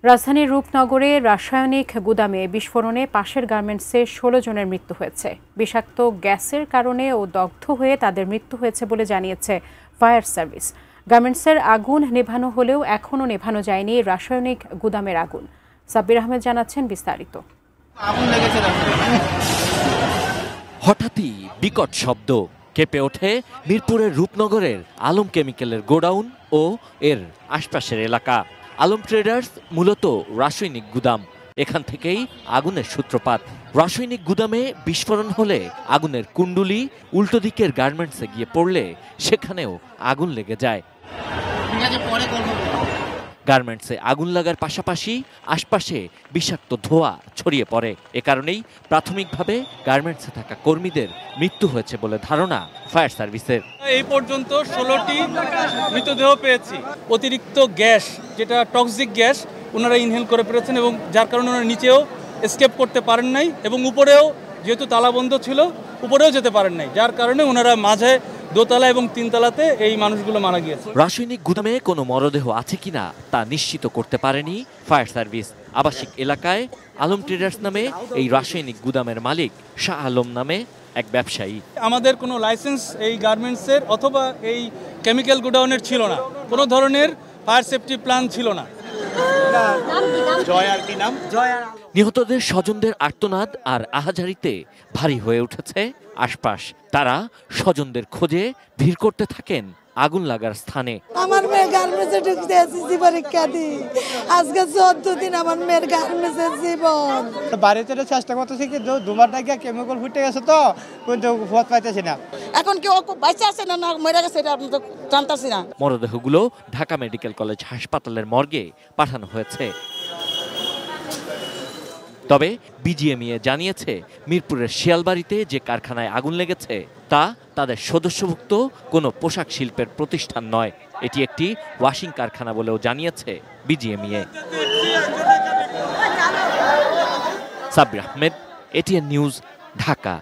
রাজধানীর রূপনগরে রাসায়নিক গুদামে বিস্ফোরণে পাশের গার্মেন্টসে ১৬ জনের মৃত্যু হয়েছে। বিষাক্ত গ্যাসের কারণে ও দগ্ধ হয়ে তাদের মৃত্যু হয়েছে বলে জানিয়েছে ফায়ার সার্ভিস। গার্মেন্টসের আগুন নেভানো হলেও এখনও নেভানো যায়নি রাসায়নিক গুদামের আগুন। সাব্বির আহমেদ জানাচ্ছেন বিস্তারিত। হঠাৎই বিকট শব্দ, কেঁপে ওঠে মিরপুরের রূপনগরের আলম কেমিক্যালের গোডাউন ও এর আশপাশের এলাকা। আলম ট্রেডার্স মূলত রাসায়নিক গুদাম, এখান থেকেই আগুনের সূত্রপাত। রাসায়নিক গুদামে বিস্ফোরণ হলে আগুনের কুণ্ডুলি উল্টো দিকের গার্মেন্টসে গিয়ে পড়লে সেখানেও আগুন লেগে যায়। গার্মেন্টসে আগুন লাগার পাশাপাশি আশপাশে বিষাক্ত ধোঁয়া ছড়িয়ে পড়ে। এ কারণেই প্রাথমিকভাবে গার্মেন্টসে থাকা কর্মীদের মৃত্যু হয়েছে বলে ধারণা ফায়ার সার্ভিসের। এই পর্যন্ত 16টি মৃতদেহ পেয়েছি। অতিরিক্ত গ্যাস, যেটা টক্সিক গ্যাস, ওনারা ইনহেল করে পেরেছেন এবং যার কারণে ওনারা নিচেও এসকেপ করতে পারেন নাই এবং উপরেও যেহেতু তালাবন্ধ ছিল উপরেও যেতে পারেন নাই, যার কারণে ওনারা মাঝে দোতলা এবং তিনতলাতে এই মানুষগুলো মারা গিয়েছে। রাসায়নিক গুদামে কোনো মরদেহ আছে কিনা তা নিশ্চিত করতে পারেনি ফায়ার সার্ভিস। আবাসিক এলাকায় আলম ট্রেডার্স নামে এই রাসায়নিক গুদামের মালিক শাহ আলম নামে এক ব্যবসায়ী। আমাদের কোনো লাইসেন্স এই গার্মেন্টসের অথবা এই কেমিক্যাল গোডাউনের ছিল না, কোনো ধরনের ফায়ার সেফটি প্ল্যান ছিল না। নিহতদের স্বজনদের আর্তনাদ আর আহাজারিতে ভারী হয়ে উঠেছে আশপাশ। তারা স্বজনদের খোঁজে ভিড় করতে থাকেন আগুন লাগার স্থানে। আমার মেয়ে গার্মেন্টসে ঢুকতে এসেছি পরীক্ষা দিই, আজকে 14 দিন আমার মেয়ের গার্মেন্টসের জীবন। বাড়িতে চেষ্টা করতেছি কিন্তু দুবার নাকি কেমিক্যাল ফুটে গেছে তো কিন্তু পথ পাইতেছি না। এখন কি ও বাঁচে আছে না মরে গেছে এটা আমরা তো জানতাছি না। মরদেহগুলো ঢাকা মেডিকেল কলেজ হাসপাতালের মর্গে পাঠানো হয়েছে। তবে বিজিএমইএ জানিয়েছে মিরপুরের শিয়ালবাড়িতে যে কারখানায় আগুন লেগেছে তা তাদের সদস্যভুক্ত কোনো পোশাক শিল্পের প্রতিষ্ঠান নয়। এটি একটি ওয়াশিং কারখানা বলেও জানিয়েছে BGMEA. Sabbir Ahmed, ATN news, Dhaka.